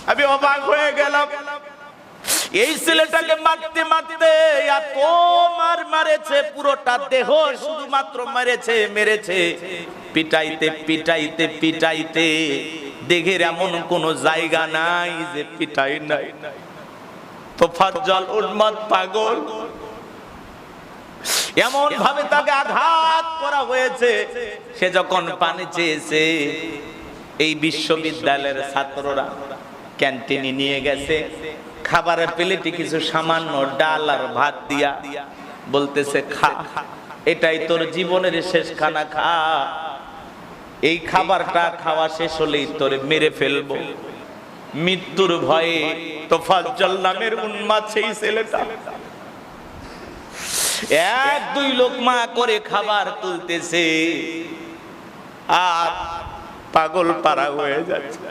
আমি অবাক হয়ে গেলাম, এই ছেলেটাকে মারতে মারতে এত মারেছে, পুরোটা দেহ শুধুমাত্র মেরেছে, পিটাইতে পিটাইতে পিটাইতে দেহের এমন কোন জায়গা নাই যে পিটাই নাই। তোফাজ্জল উন্মাদ পাগল, এমন ভাবে তাকে আঘাত করা হয়েছে। সে যখন পানি চেয়েছে, এই বিশ্ববিদ্যালয়ের ছাত্ররা ক্যান্টিনে নিয়ে গেছে, খাবারের প্লেটে কিছু সামান্য ডাল আর ভাত দিয়া বলতেছে খা, এটাই তোর জীবনের শেষ খানা, খা, এই খাবারটা খাওয়া শেষ হলেই তোরে মেরে ফেলবো। মৃত্যুর ভয়ে তোফাজ্জল নামের উন্মাদ সেই ছেলেটা এক দুই লোকমা করে খাবার তুলতেছে আর পাগল পারা হয়ে যাচ্ছে।